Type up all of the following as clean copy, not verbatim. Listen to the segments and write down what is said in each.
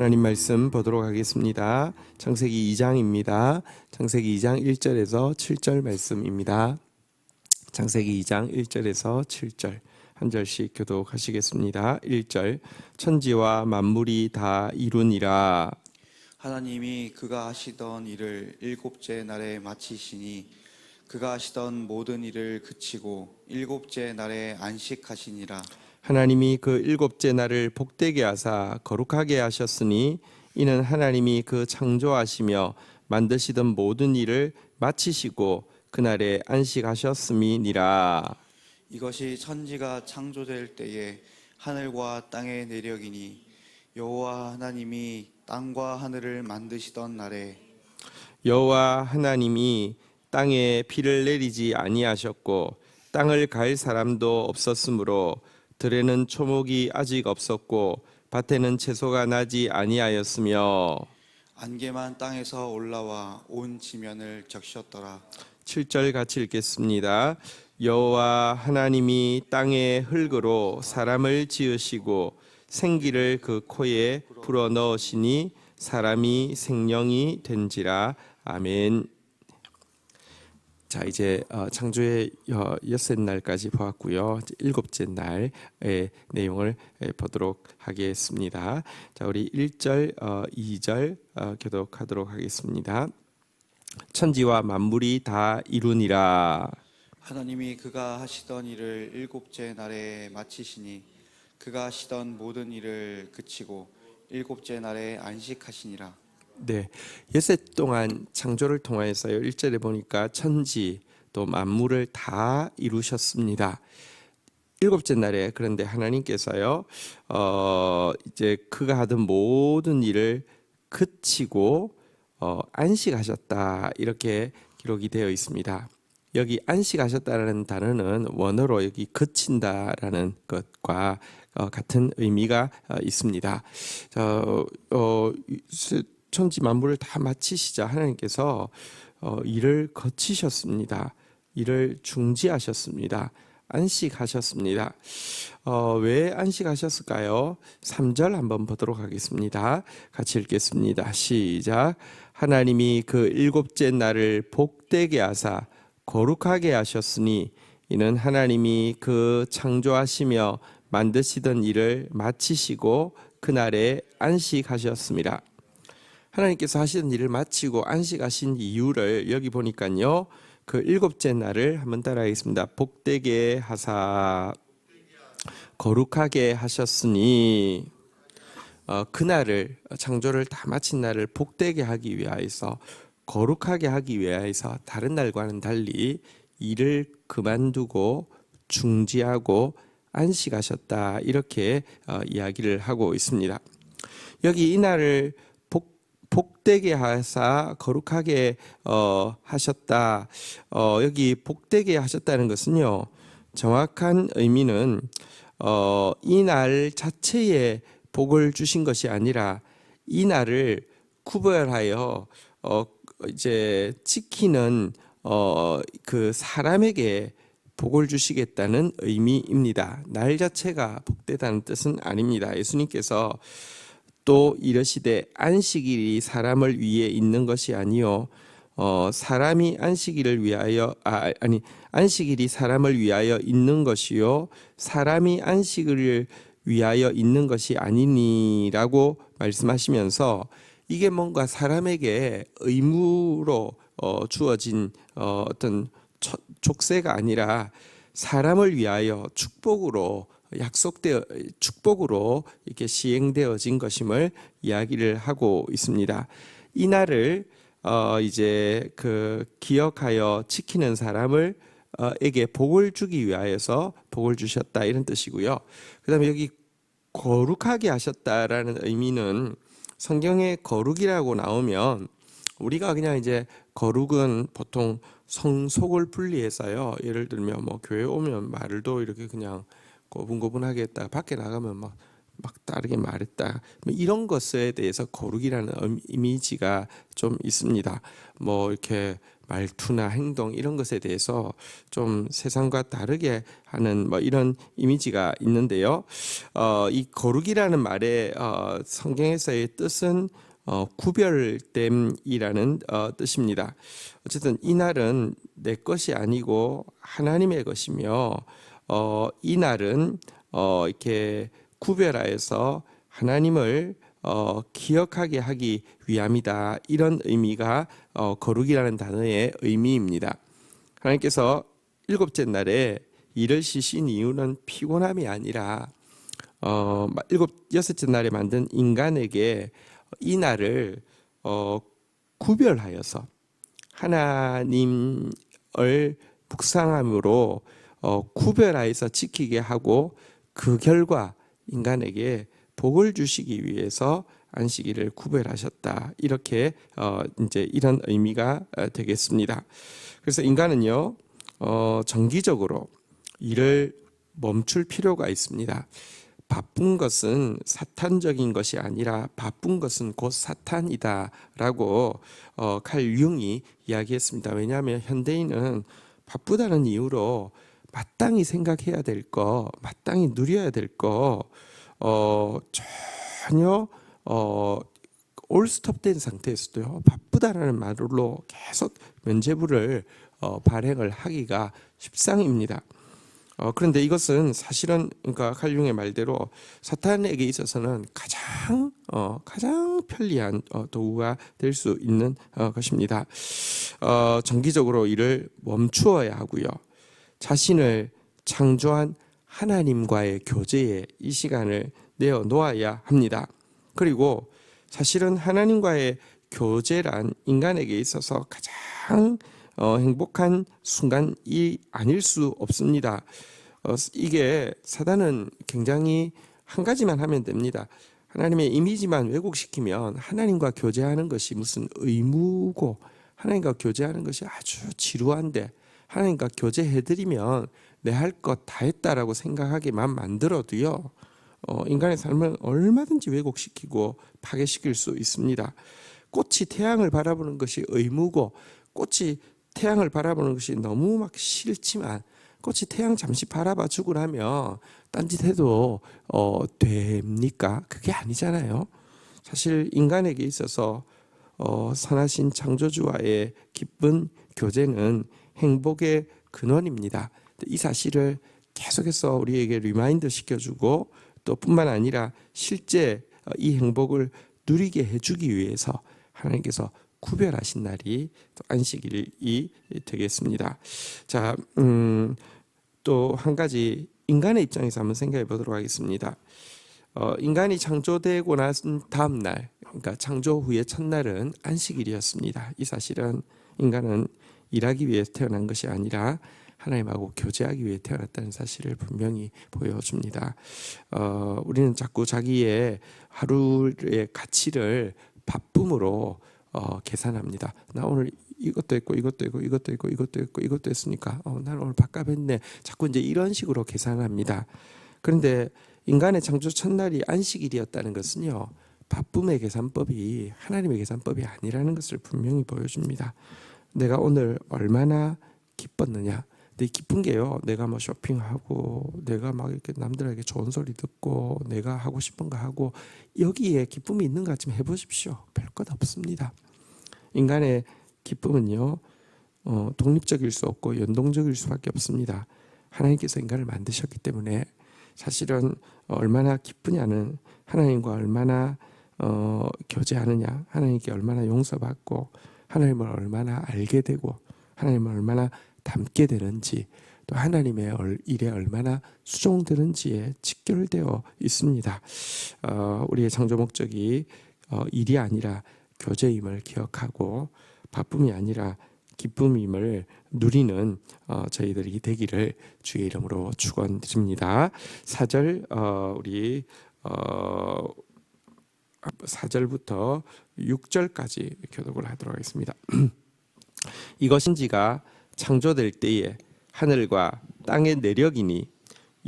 하나님 말씀 보도록 하겠습니다. 창세기 2장입니다. 창세기 2장 1절에서 7절 말씀입니다. 창세기 2장 1절에서 7절 한 절씩 교독하시겠습니다. 1절 천지와 만물이 다 이루니라. 하나님이 그가 하시던 일을 일곱째 날에 마치시니 그가 하시던 모든 일을 그치고 일곱째 날에 안식하시니라. 하나님이 그 일곱째 날을 복되게 하사 거룩하게 하셨으니 이는 하나님이 그 창조하시며 만드시던 모든 일을 마치시고 그날에 안식하셨음이니라. 이것이 천지가 창조될 때에 하늘과 땅의 내력이니 여호와 하나님이 땅과 하늘을 만드시던 날에 여호와 하나님이 땅에 비를 내리지 아니하셨고 땅을 갈 사람도 없었으므로 들에는 초목이 아직 없었고 밭에는 채소가 나지 아니하였으며 안개만 땅에서 올라와 온 지면을 적셨더라. 7절 같이 읽겠습니다. 여호와 하나님이 땅의 흙으로 사람을 지으시고 생기를 그 코에 불어 넣으시니 사람이 생명이 된지라. 아멘. 자, 이제 창조의 엿새 날까지 보았고요. 일곱째 날의 내용을 보도록 하겠습니다. 자, 우리 1절, 2절 교독하도록 하겠습니다. 천지와 만물이 다 이루니라. 하나님이 그가 하시던 일을 일곱째 날에 마치시니 그가 하시던 모든 일을 그치고 일곱째 날에 안식하시니라. 네, 엿새 동안 창조를 통하여서요. 1절에 보니까 천지 또 만물을 다 이루셨습니다. 일곱째 날에 그런데 하나님께서요, 이제 그가 하던 모든 일을 그치고 안식하셨다 이렇게 기록이 되어 있습니다. 여기 안식하셨다라는 단어는 원어로 여기 그친다라는 것과 같은 의미가 있습니다. 천지 만물을 다 마치시자 하나님께서 일을 거치셨습니다. 일을 중지하셨습니다. 안식하셨습니다. 왜 안식하셨을까요? 3절 한번 보도록 하겠습니다. 같이 읽겠습니다. 시작. 하나님이 그 일곱째 날을 복되게 하사 거룩하게 하셨으니 이는 하나님이 그 창조하시며 만드시던 일을 마치시고 그날에 안식하셨습니다. 하나님께서 하시던 일을 마치고 안식하신 이유를 여기 보니까요. 그 일곱째 날을 한번 따라하겠습니다. 복되게 하사 거룩하게 하셨으니 그날을 창조를 다 마친 날을 복되게 하기 위하여서 거룩하게 하기 위하여서 다른 날과는 달리 일을 그만두고 중지하고 안식하셨다 이렇게 이야기를 하고 있습니다. 여기 이 날을 복되게 하사 거룩하게 하셨다. 여기 복되게 하셨다는 것은요. 정확한 의미는 이 날 자체에 복을 주신 것이 아니라 이 날을 구별하여 이제 지키는 그 사람에게 복을 주시겠다는 의미입니다. 날 자체가 복되다는 뜻은 아닙니다. 예수님께서 또 이르시되 안식일이 사람을 위해 있는 것이 아니요 사람이 안식일을 위하여 안식일이 사람을 위하여 있는 것이요 사람이 안식일을 위하여 있는 것이 아니니라고 말씀하시면서 이게 뭔가 사람에게 의무로 주어진 어떤 족쇄가 아니라 사람을 위하여 축복으로 이렇게 시행되어진 것임을 이야기를 하고 있습니다. 이 날을 이제 그 기억하여 지키는 사람을 에게 복을 주기 위하여서 복을 주셨다 이런 뜻이고요. 그다음에 여기 거룩하게 하셨다라는 의미는 성경에 거룩이라고 나오면 우리가 그냥 이제 거룩은 보통 성속을 분리해서요. 예를 들면 뭐 교회 오면 말도 이렇게 그냥 고분고분하게 했다가 밖에 나가면 막 막 다르게 말했다. 뭐 이런 것에 대해서 거룩이라는 이미지가 좀 있습니다. 뭐 이렇게 말투나 행동 이런 것에 대해서 좀 세상과 다르게 하는 뭐 이런 이미지가 있는데요. 이 거룩이라는 말의 성경에서의 뜻은 구별됨이라는 뜻입니다. 어쨌든 이 날은 내 것이 아니고 하나님의 것이며 이 날은 이렇게 구별하여서 하나님을 기억하게 하기 위함이다. 이런 의미가 거룩이라는 단어의 의미입니다. 하나님께서 일곱째 날에 일을 쉬신 이유는 피곤함이 아니라 여섯째 날에 만든 인간에게 이 날을 구별하여서 하나님을 묵상함으로 구별하여서 지키게 하고 그 결과 인간에게 복을 주시기 위해서 안식일을 구별하셨다. 이렇게 이제 이런 의미가 되겠습니다. 그래서 인간은요 정기적으로 일을 멈출 필요가 있습니다. 바쁜 것은 사탄적인 것이 아니라 바쁜 것은 곧 사탄이다라고 칼 융이 이야기했습니다. 왜냐하면 현대인은 바쁘다는 이유로 마땅히 생각해야 될 거, 마땅히 누려야 될 거 전혀 올스톱된 상태에서도요 바쁘다라는 말로 계속 면죄부를 발행을 하기가 십상입니다. 그런데 이것은 사실은 그러니까 칼융의 말대로 사탄에게 있어서는 가장 편리한 도구가 될 수 있는 것입니다. 정기적으로 일을 멈추어야 하고요. 자신을 창조한 하나님과의 교제에 이 시간을 내어 놓아야 합니다. 그리고 사실은 하나님과의 교제란 인간에게 있어서 가장 행복한 순간이 아닐 수 없습니다. 이게 사단은 굉장히 한 가지만 하면 됩니다. 하나님의 이미지만 왜곡시키면 하나님과 교제하는 것이 무슨 의무고 하나님과 교제하는 것이 아주 지루한데 하나님과 교제해드리면 내 할 것 다 했다라고 생각하게만 만들어도요 인간의 삶을 얼마든지 왜곡시키고 파괴시킬 수 있습니다. 꽃이 태양을 바라보는 것이 의무고 꽃이 태양을 바라보는 것이 너무 막 싫지만 꽃이 태양 잠시 바라봐 주고라면 딴짓해도 됩니까? 그게 아니잖아요. 사실 인간에게 있어서 선하신 창조주와의 기쁜 교제는 행복의 근원입니다. 이 사실을 계속해서 우리에게 리마인드 시켜주고 또 뿐만 아니라 실제 이 행복을 누리게 해주기 위해서 하나님께서 구별하신 날이 안식일이 되겠습니다. 자, 또 한 가지 인간의 입장에서 한번 생각해 보도록 하겠습니다. 인간이 창조되고 난 다음 날, 그러니까 창조 후의 첫날은 안식일이었습니다. 이 사실은 인간은 일하기 위해 태어난 것이 아니라 하나님하고 교제하기 위해 태어났다는 사실을 분명히 보여줍니다. 우리는 자꾸 자기의 하루의 가치를 바쁨으로 계산합니다. 나 오늘 이것도 했고 이것도 했고 이것도 했고 이것도 했고 이것도 했으니까 나는 오늘 밥값 했네. 자꾸 이제 이런 식으로 계산합니다. 그런데 인간의 창조 첫날이 안식일이었다는 것은요 바쁨의 계산법이 하나님의 계산법이 아니라는 것을 분명히 보여줍니다. 내가 오늘 얼마나 기뻤느냐. 근데 기쁜 게요 내가 뭐 쇼핑하고 내가 막 이렇게 남들에게 좋은 소리 듣고 내가 하고 싶은 거 하고 여기에 기쁨이 있는 것 같으면 해보십시오. 별것 없습니다. 인간의 기쁨은요 독립적일 수 없고 연동적일 수밖에 없습니다. 하나님께서 인간을 만드셨기 때문에 사실은 얼마나 기쁘냐는 하나님과 얼마나 교제하느냐, 하나님께 얼마나 용서받고 하나님을 얼마나 알게 되고 하나님을 얼마나 닮게 되는지 또 하나님의 일에 얼마나 수종되는지에 직결되어 있습니다. 우리의 창조 목적이 일이 아니라 교제임을 기억하고 바쁨이 아니라 기쁨임을 누리는 저희들이 되기를 주의 이름으로 축원드립니다. 4절 우리 4절부터 6절까지 교독을 하도록 하겠습니다. 이것인지가 창조될 때에 하늘과 땅의 내력이니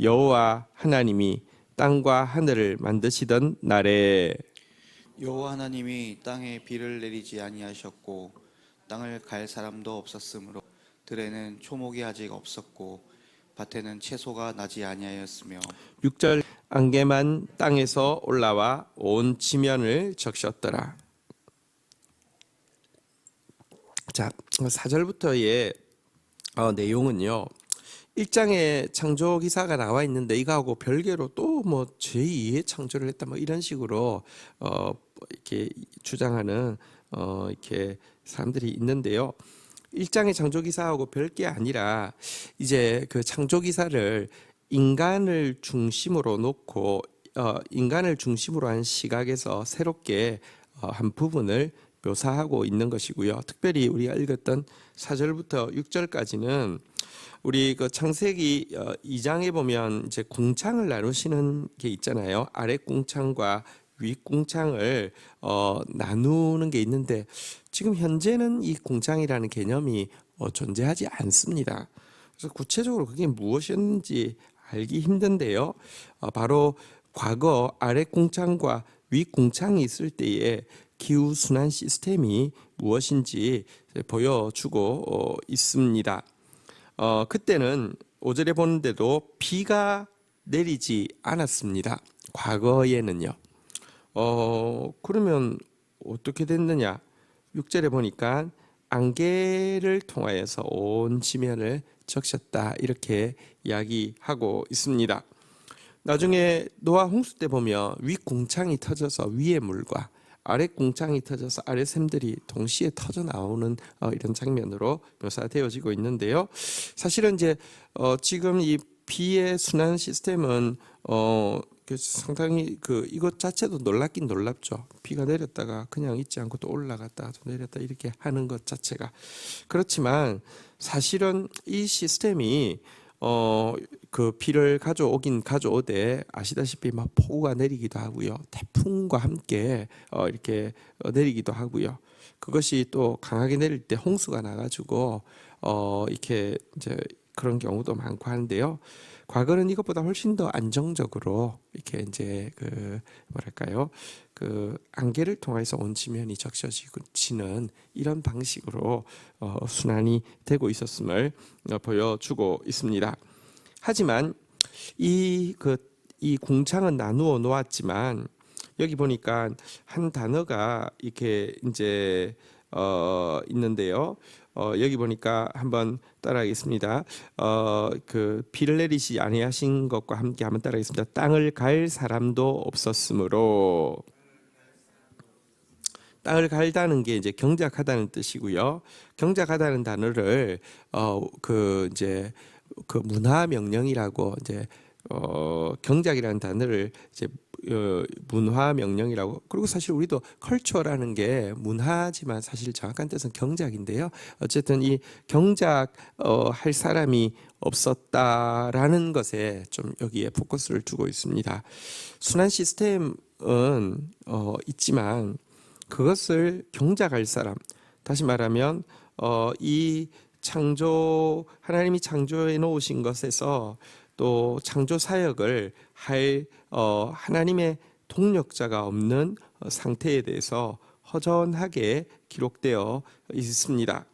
여호와 하나님이 땅과 하늘을 만드시던 날에 여호와 하나님이 땅에 비를 내리지 아니하셨고 땅을 갈 사람도 없었으므로 들에는 초목이 아직 없었고 밭에는 채소가 나지 아니하였으며 6절 안개만 땅에서 올라와 온 지면을 적셨더라. 자, 4절부터의 내용은요. 1장에 창조 기사가 나와 있는데 이거하고 별개로 또 뭐 제2의 창조를 했다 뭐 이런 식으로 이렇게 주장하는 이렇게 사람들이 있는데요. 1장의 창조 기사하고 별게 아니라 이제 그 창조 기사를 인간을 중심으로 놓고 인간을 중심으로 한 시각에서 새롭게 한 부분을 묘사하고 있는 것이고요. 특별히 우리가 읽었던 4절부터 6절까지는 우리 그 창세기 2장에 보면 이제 궁창을 나누시는 게 있잖아요. 아래 궁창과 위 궁창을 나누는 게 있는데 지금 현재는 이 궁창이라는 개념이 존재하지 않습니다. 그래서 구체적으로 그게 무엇인지 알기 힘든데요. 바로 과거 아래 궁창과 위 궁창이 있을 때의 기후 순환 시스템이 무엇인지 보여주고 있습니다. 그때는 5절에 보는데도 비가 내리지 않았습니다. 과거에는요. 그러면 어떻게 됐느냐? 6절에 보니까 안개를 통하여서 온 지면을 적셨다 이렇게 이야기하고 있습니다. 나중에 노아 홍수 때 보면 위 궁창이 터져서 위의 물과 아래 궁창이 터져서 아래 샘들이 동시에 터져 나오는 이런 장면으로 묘사되어지고 있는데요. 사실은 이제 지금 이 비의 순환 시스템은 상당히 이것 자체도 놀랍긴 놀랍죠. 비가 내렸다가 그냥 있지 않고 또 올라갔다가 또 내렸다 이렇게 하는 것 자체가. 그렇지만 사실은 이 시스템이 그 비를 가져오긴 가져오되 아시다시피 막 폭우가 내리기도 하고요. 태풍과 함께 이렇게 내리기도 하고요. 그것이 또 강하게 내릴 때 홍수가 나가지고 이렇게 이제 그런 경우도 많고 하는데요. 과거는 이것보다 훨씬 더 안정적으로 이렇게 이제 그 안개를 통해서 온 지면이 적셔지는 이런 방식으로 순환이 되고 있었음을 보여주고 있습니다. 하지만 이 궁창은 나누어 놓았지만 여기 보니까 한 단어가 이렇게 이제 있는데요. 여기 보니까 한번 따라하겠습니다. 그 비를 내리시 아니하신 것과 함께 한번 따라하겠습니다. 땅을 갈 사람도 없었으므로. 땅을 갈다는 게 이제 경작하다는 뜻이고요. 경작하다는 단어를 이제 그 문화 명령이라고 이제 경작이라는 단어를 이제 문화 명령이라고. 그리고 사실 우리도 컬처라는 게 문화지만 사실 정확한 뜻은 경작인데요. 어쨌든 이 경작 할 사람이 없었다라는 것에 좀 여기에 포커스를 두고 있습니다. 순환 시스템은 있지만 그것을 경작할 사람, 다시 말하면 이 하나님이 창조해 놓으신 것에서 또 창조 사역을 할 하나님의 동력자가 없는 상태에 대해서 허전하게 기록되어 있습니다.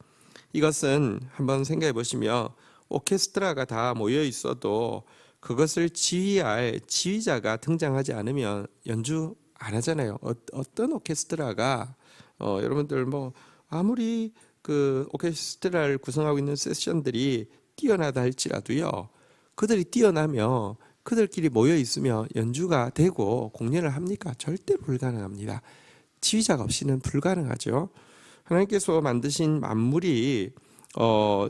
이것은 한번 생각해 보시면 오케스트라가 다 모여 있어도 그것을 지휘할 지휘자가 등장하지 않으면 연주 안 하잖아요. 어떤 오케스트라가 여러분들 뭐 아무리 그 오케스트라를 구성하고 있는 세션들이 뛰어나다 할지라도요. 그들이 뛰어나면 그들끼리 모여 있으면 연주가 되고 공연을 합니까? 절대 불가능합니다. 지휘자가 없이는 불가능하죠. 하나님께서 만드신 만물이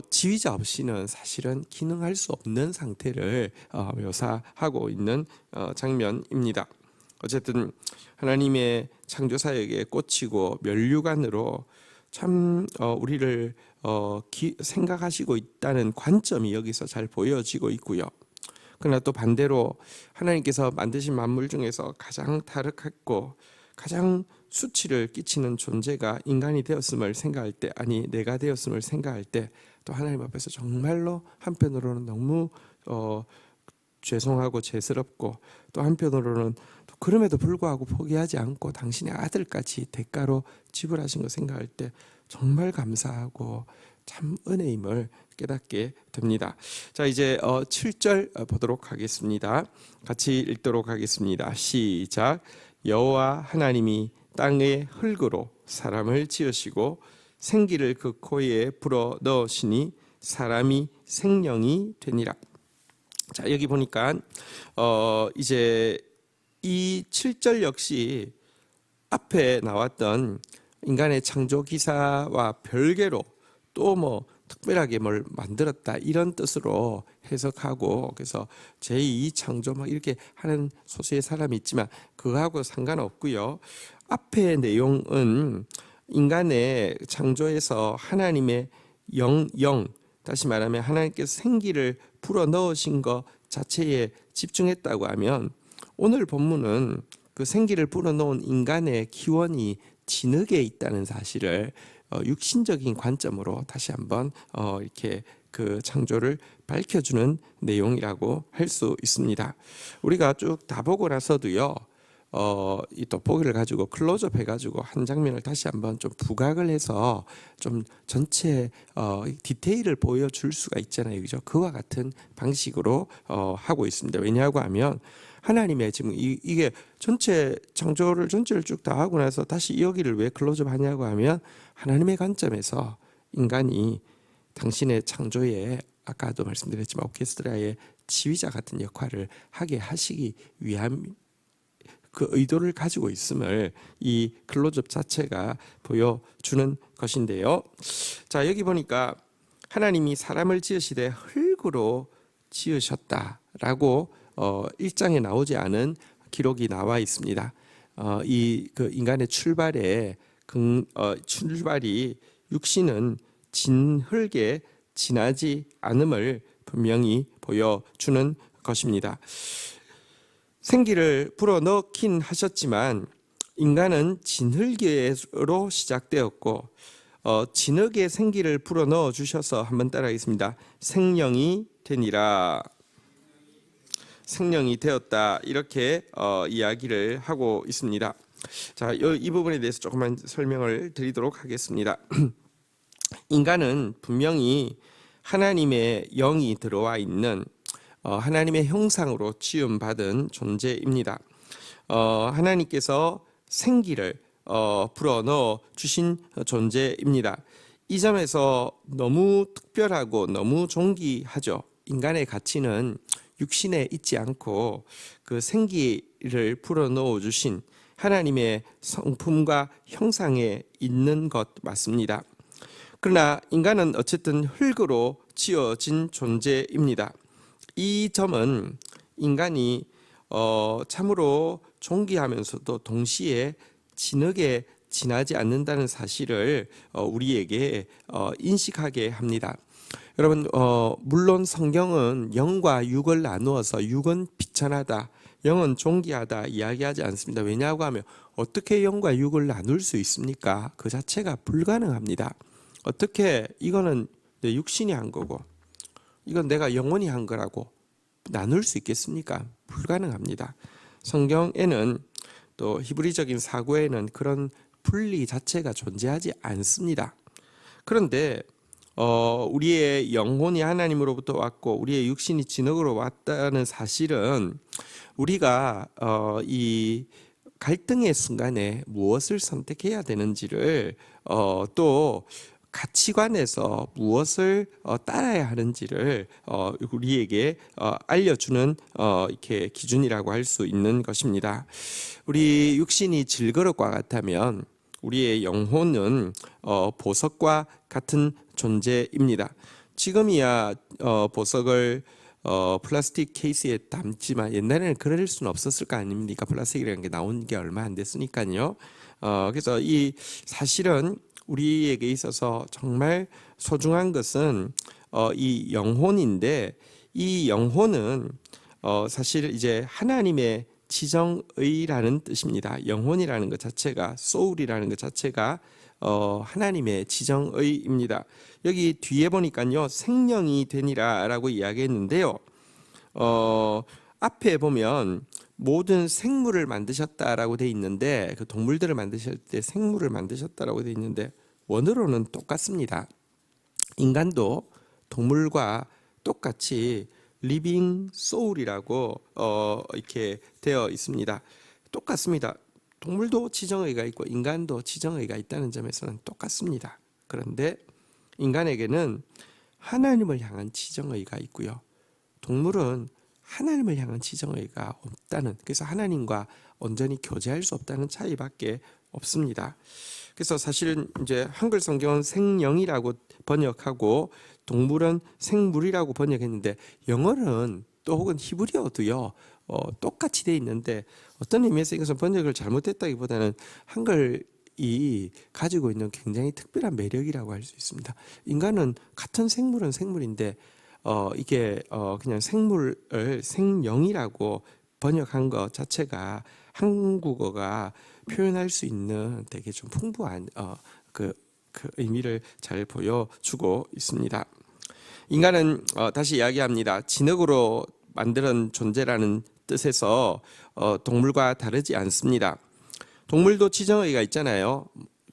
지휘자 없이는 사실은 기능할 수 없는 상태를 묘사하고 있는 장면입니다. 어쨌든 하나님의 창조 사역에 꽂히고 면류관으로 참 우리를 생각하시고 있다는 관점이 여기서 잘 보여지고 있고요. 그러나 또 반대로 하나님께서 만드신 만물 중에서 가장 타락했고 가장 수치를 끼치는 존재가 인간이 되었음을 생각할 때, 아니 내가 되었음을 생각할 때 또 하나님 앞에서 정말로 한편으로는 너무 죄송하고 죄스럽고 또 한편으로는 또 그럼에도 불구하고 포기하지 않고 당신의 아들까지 대가로 지불하신 거 생각할 때 정말 감사하고 참 은혜임을 깨닫게 됩니다. 자, 이제 7절 보도록 하겠습니다. 같이 읽도록 하겠습니다. 시작. 여호와 하나님이 땅의 흙으로 사람을 지으시고 생기를 그 코에 불어 넣으시니 사람이 생명이 되니라. 자, 여기 보니까 이제 이 7절 역시 앞에 나왔던 인간의 창조 기사와 별개로 또 뭐 특별하게 뭘 만들었다 이런 뜻으로 해석하고, 그래서 제2 창조 막 이렇게 하는 소수의 사람이 있지만 그거하고 상관없고요. 앞의 내용은 인간의 창조에서 하나님의 영, 다시 말하면 하나님께서 생기를 불어 넣으신 것 자체에 집중했다고 하면, 오늘 본문은 그 생기를 불어 넣은 인간의 기원이 진흙에 있다는 사실을 육신적인 관점으로 다시 한번 이렇게 그 창조를 밝혀주는 내용이라고 할 수 있습니다. 우리가 쭉 다 보고 나서도요, 이 돋보기를 가지고 클로즈업 해가지고 한 장면을 다시 한번 좀 부각을 해서 좀 전체 디테일을 보여줄 수가 있잖아요, 그죠? 그와 같은 방식으로 하고 있습니다. 왜냐하고 하면 하나님의 지금 이게 전체 창조를 전체를 쭉 다 하고 나서 다시 여기를 왜 클로즈업 하냐고 하면, 하나님의 관점에서 인간이 당신의 창조에 아까도 말씀드렸지만 오케스트라의 지휘자 같은 역할을 하게 하시기 위한 그 의도를 가지고 있음을 이 클로즈업 자체가 보여주는 것인데요. 자, 여기 보니까 하나님이 사람을 지으시되 흙으로 지으셨다라고 1장에 나오지 않은 기록이 나와 있습니다. 이 그 인간의 출발이 육신은 진흙에 지나지 않음을 분명히 보여주는 것입니다. 생기를 불어넣긴 하셨지만 인간은 진흙으로 시작되었고, 진흙에 생기를 불어넣어 주셔서 한번 따라하겠습니다. 생명이 되니라. 생명이 되었다, 이렇게 이야기를 하고 있습니다. 자, 이 부분에 대해서 조금만 설명을 드리도록 하겠습니다. 인간은 분명히 하나님의 영이 들어와 있는 하나님의 형상으로 지음받은 존재입니다. 하나님께서 생기를 불어넣어 주신 존재입니다. 이 점에서 너무 특별하고 너무 존귀하죠. 인간의 가치는 육신에 있지 않고 그 생기를 불어넣어 주신 하나님의 성품과 형상에 있는 것 맞습니다. 그러나 인간은 어쨌든 흙으로 지어진 존재입니다. 이 점은 인간이 참으로 존귀하면서도 동시에 진흙에 지나지 않는다는 사실을 우리에게 인식하게 합니다. 여러분, 물론 성경은 영과 육을 나누어서 육은 비천하다, 영은 존귀하다 이야기하지 않습니다. 왜냐하고 하면 어떻게 영과 육을 나눌 수 있습니까? 그 자체가 불가능합니다. 어떻게 이거는 내 육신이 한 거고 이건 내가 영혼이 한 거라고 나눌 수 있겠습니까? 불가능합니다. 성경에는 또 히브리적인 사고에는 그런 분리 자체가 존재하지 않습니다. 그런데 우리의 영혼이 하나님으로부터 왔고 우리의 육신이 진흙으로 왔다는 사실은 우리가 이 갈등의 순간에 무엇을 선택해야 되는지를 또 가치관에서 무엇을 따라야 하는지를 우리에게 알려주는 이렇게 기준이라고 할 수 있는 것입니다. 우리 육신이 질그릇과 같다면 우리의 영혼은 보석과 같은 존재입니다. 지금이야 보석을 플라스틱 케이스에 담지만 옛날에는 그럴 수는 없었을 거 아닙니까? 플라스틱이라는 게 나온 게 얼마 안 됐으니까요. 그래서 이 사실은 우리에게 있어서 정말 소중한 것은 이 영혼인데, 이 영혼은 사실 이제 하나님의 지정의라는 뜻입니다. 영혼이라는 것 자체가, 소울이라는 것 자체가 하나님의 지정의입니다. 여기 뒤에 보니까요, 생명이 되니라라고 이야기했는데요. 앞에 보면 모든 생물을 만드셨다라고 돼 있는데 그 동물들을 만드실 때 생물을 만드셨다라고 돼 있는데 원어로는 똑같습니다. 인간도 동물과 똑같이 리빙 소울이라고 이렇게 되어 있습니다. 똑같습니다. 동물도 지정의가 있고 인간도 지정의가 있다는 점에서는 똑같습니다. 그런데 인간에게는 하나님을 향한 지정의가 있고요. 동물은 하나님을 향한 지정의가 없다는, 그래서 하나님과 온전히 교제할 수 없다는 차이밖에 없습니다. 그래서 사실은 이제 한글 성경은 생령이라고 번역하고 동물은 생물이라고 번역했는데 영어는 또 혹은 히브리어도요 똑같이 돼 있는데 어떤 의미에서 이것은 번역을 잘못했다기보다는 한글이 가지고 있는 굉장히 특별한 매력이라고 할 수 있습니다. 인간은 같은 생물은 생물인데 이게 그냥 생물을 생령이라고 번역한 것 자체가 한국어가 표현할 수 있는 되게 좀 풍부한 그 의미를 잘 보여주고 있습니다. 인간은 다시 이야기합니다. 진흙으로 만든 존재라는 뜻에서 동물과 다르지 않습니다. 동물도 지정의가 있잖아요.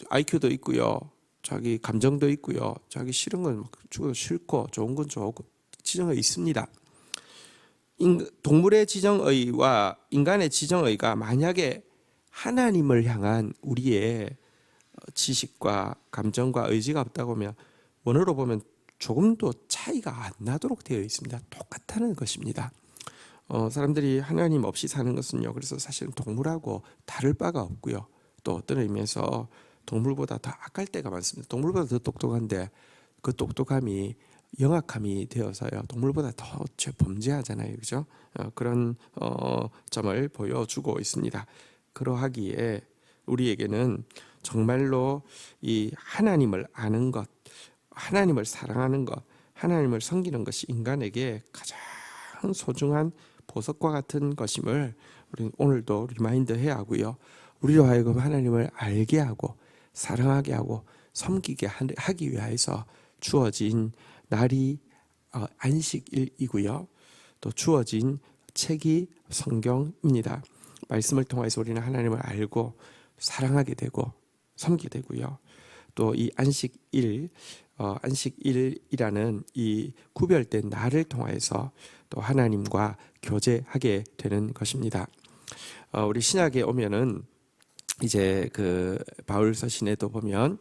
IQ도 있고요. 자기 감정도 있고요. 자기 싫은 건 죽어도 싫고 좋은 건 좋고 지정의 있습니다. 동물의 지정의와 인간의 지정의가 만약에 하나님을 향한 우리의 지식과 감정과 의지가 없다고 하면 원어로 보면 조금도 차이가 안 나도록 되어 있습니다. 똑같다는 것입니다. 사람들이 하나님 없이 사는 것은요. 그래서 사실은 동물하고 다를 바가 없고요. 또 어떤 의미에서 동물보다 더 악할 때가 많습니다. 동물보다 더 똑똑한데 그 똑똑함이 영악함이 되어서요. 동물보다 더 범죄하잖아요. 그죠? 그런 점을 보여주고 있습니다. 그러하기에 우리에게는 정말로 이 하나님을 아는 것, 하나님을 사랑하는 것, 하나님을 섬기는 것이 인간에게 가장 소중한 보석과 같은 것임을 우리는 오늘도 리마인드해야 하고요. 우리로 하여금 하나님을 알게 하고 사랑하게 하고 섬기게 하기 위해서 주어진 날이 안식일이고요. 또 주어진 책이 성경입니다. 말씀을 통해서 우리는 하나님을 알고 사랑하게 되고 섬기게 되고요. 또 이 안식일이라는 이 구별된 날을 통해서 또 하나님과 교제하게 되는 것입니다. 우리 신약에 오면은 이제 그 바울 서신에도 보면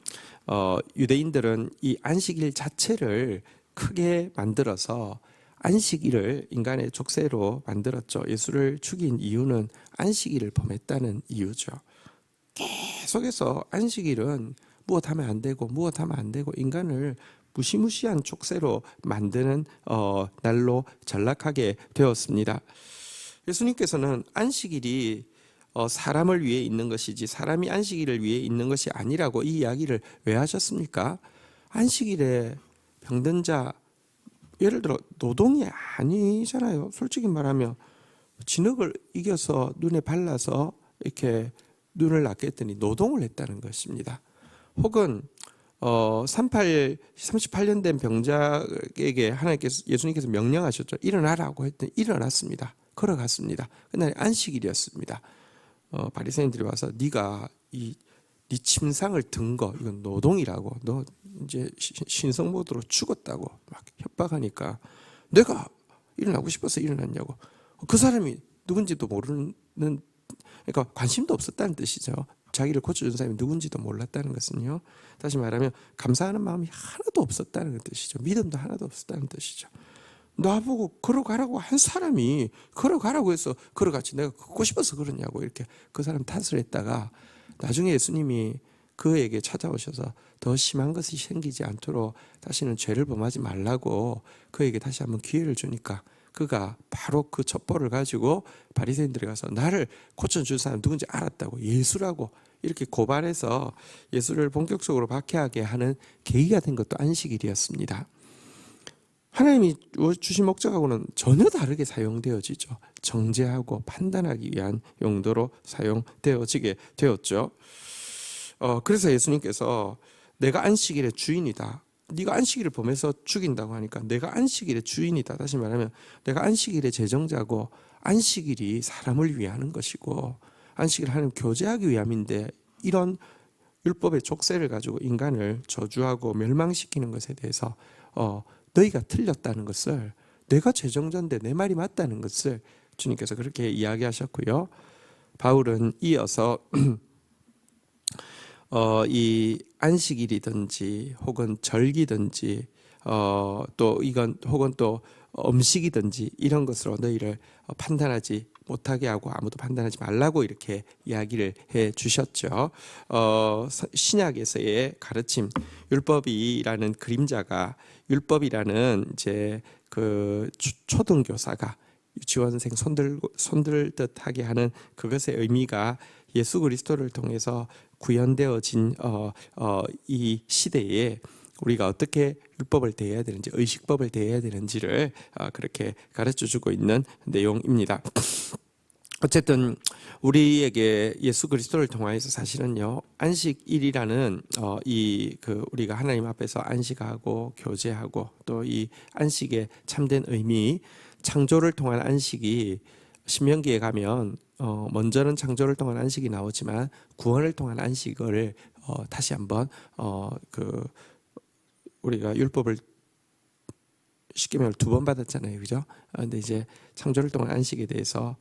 유대인들은 이 안식일 자체를 크게 만들어서 안식일을 인간의 족쇄로 만들었죠. 예수를 죽인 이유는 안식일을 범했다는 이유죠. 계속해서 안식일은 무엇하면 안 되고 무엇하면 안 되고 인간을 무시무시한 족쇄로 만드는 날로 전락하게 되었습니다. 예수님께서는 안식일이 사람을 위해 있는 것이지 사람이 안식일을 위해 있는 것이 아니라고 이 이야기를 왜 하셨습니까? 안식일에 병든 자, 예를 들어 노동이 아니잖아요. 솔직히 말하면 진흙을 이겨서 눈에 발라서 이렇게 눈을 낫게 했더니 노동을 했다는 것입니다. 혹은 38년 된 병자에게 하나님께서 예수님께서 명령하셨죠. 일어나라고 했더니 일어났습니다. 걸어갔습니다. 그날이 안식일이었습니다. 바리새인들이 와서 네가 네 침상을 든 거 이건 노동이라고, 너 이제 신성모드로 죽었다고 막 협박하니까 내가 일어나고 싶어서 일어났냐고. 그 사람이 누군지도 모르는, 그러니까 관심도 없었다는 뜻이죠. 자기를 고쳐준 사람이 누군지도 몰랐다는 것은요. 다시 말하면 감사하는 마음이 하나도 없었다는 뜻이죠. 믿음도 하나도 없었다는 뜻이죠. 나보고 걸어가라고 한 사람이 걸어가라고 해서 걸어갔지 내가 걷고 싶어서 그러냐고 이렇게 그 사람 탓을 했다가 나중에 예수님이 그에게 찾아오셔서 더 심한 것이 생기지 않도록 다시는 죄를 범하지 말라고 그에게 다시 한번 기회를 주니까 그가 바로 그 첩보를 가지고 바리새인들에 가서 나를 고쳐줄 사람 누군지 알았다고 예수라고 이렇게 고발해서 예수를 본격적으로 박해하게 하는 계기가 된 것도 안식일이었습니다. 하나님이 주신 목적하고는 전혀 다르게 사용되어지죠. 정죄하고 판단하기 위한 용도로 사용되어지게 되었죠. 그래서 예수님께서 내가 안식일의 주인이다. 네가 안식일을 범해서 죽인다고 하니까 내가 안식일의 주인이다. 다시 말하면 내가 안식일의 제정자고 안식일이 사람을 위하는 것이고 안식일을 하나님 교제하기 위함인데 이런 율법의 족쇄를 가지고 인간을 저주하고 멸망시키는 것에 대해서 너희가 틀렸다는 것을, 내가 제정자인데 내 말이 맞다는 것을 주님께서 그렇게 이야기하셨고요. 바울은 이어서 이 안식일이든지 혹은 절기든지 또 이건 혹은 또 음식이든지 이런 것으로 너희를 판단하지 못하게 하고 아무도 판단하지 말라고 이렇게 이야기를 해 주셨죠. 신약에서의 가르침, 율법이라는 그림자가, 율법이라는 이제 그 초등교사가 유치원생 손들 듯하게 하는 그것의 의미가 예수 그리스도를 통해서 구현되어진 이 시대에 우리가 어떻게 율법을 대해야 되는지, 의식법을 대해야 되는지를 그렇게 가르쳐주고 있는 내용입니다. 어쨌든 우리에게 예수 그리스도를 통하여서 사실은요, 안식일이라는 우리가 하나님 앞에서 안식하고 교제하고 또 이 안식의 참된 의미, 창조를 통한 안식이 신명기에 가면 먼저는 창조를 통한 안식이 나오지만 구원을 통한 안식을 다시 한번 우리가 율법을 쉽게 말하면 2번 받았잖아요, 그죠? 근데 이제 창조를 통한 안식에 대해서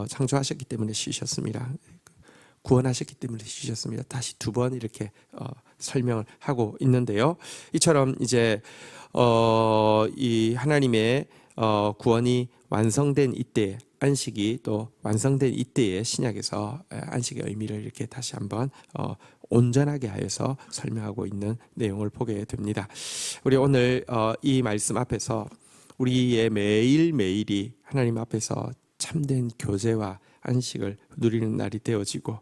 창조하셨기 때문에 쉬셨습니다. 구원하셨기 때문에 쉬셨습니다. 다시 2번 이렇게 설명을 하고 있는데요. 이처럼 이제 이 하나님의 구원이 완성된 이때, 안식이 또 완성된 이때의 신약에서 안식의 의미를 이렇게 다시 한번 온전하게 하여서 설명하고 있는 내용을 보게 됩니다. 우리 오늘 이 말씀 앞에서 우리의 매일매일이 하나님 앞에서 참된 교제와 안식을 누리는 날이 되어지고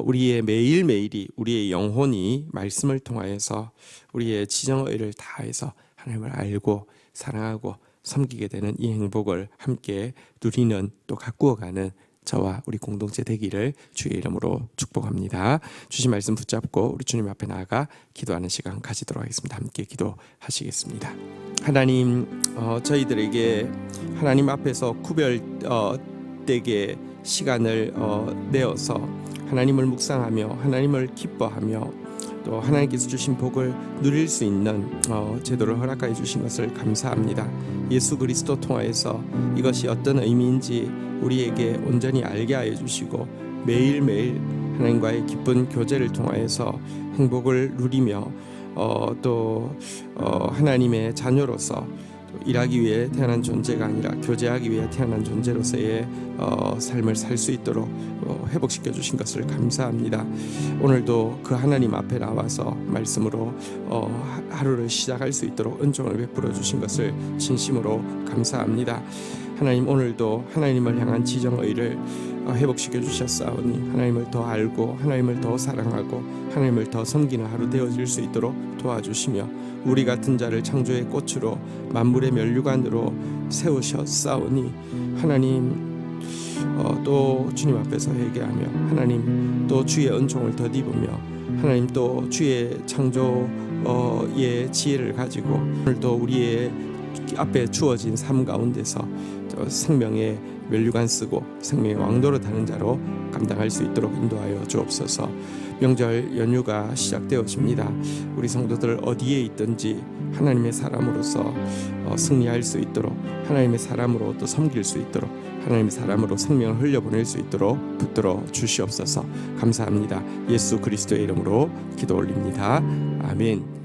우리의 매일매일이, 우리의 영혼이 말씀을 통하여서 우리의 지정의를 다해서 하나님을 알고 사랑하고 섬기게 되는 이 행복을 함께 누리는, 또 가꾸어가는 저와 우리 공동체 되기를 주의 이름으로 축복합니다. 주신 말씀 붙잡고 우리 주님 앞에 나아가 기도하는 시간 가지도록 하겠습니다. 함께 기도하시겠습니다. 하나님, 저희들에게 하나님 앞에서 구별되게 시간을 내어서 하나님을 묵상하며 하나님을 기뻐하며 또 하나님께서 주신 복을 누릴 수 있는 제도를 허락하여 주신 것을 감사합니다. 예수 그리스도 통하여서 이것이 어떤 의미인지 우리에게 온전히 알게 하여 주시고 매일매일 하나님과의 기쁜 교제를 통하여서 행복을 누리며 또 하나님의 자녀로서 일하기 위해 태어난 존재가 아니라 교제하기 위해 태어난 존재로서의 삶을 살 수 있도록 회복시켜 주신 것을 감사합니다. 오늘도 그 하나님 앞에 나와서 말씀으로 하루를 시작할 수 있도록 은총을 베풀어 주신 것을 진심으로 감사합니다. 하나님, 오늘도 하나님을 향한 지정의를 회복시켜 주셨사오니 하나님을 더 알고 하나님을 더 사랑하고 하나님을 더 섬기는 하루 되어질 수 있도록 도와주시며 우리 같은 자를 창조의 꽃으로 만물의 면류관으로 세우셨사오니 하나님, 또 주님 앞에서 회개하며 하나님 또 주의 은총을 덧입으며 하나님 또 주의 창조의 지혜를 가지고 오늘도 우리의 앞에 주어진 삶 가운데서 생명의 면류관 쓰고 생명의 왕도로 타는 자로 감당할 수 있도록 인도하여 주옵소서. 명절 연휴가 시작되어집니다. 우리 성도들 어디에 있든지 하나님의 사람으로서 승리할 수 있도록, 하나님의 사람으로 또 섬길 수 있도록, 하나님의 사람으로 생명을 흘려보낼 수 있도록 붙들어 주시옵소서. 감사합니다. 예수 그리스도의 이름으로 기도 올립니다. 아멘.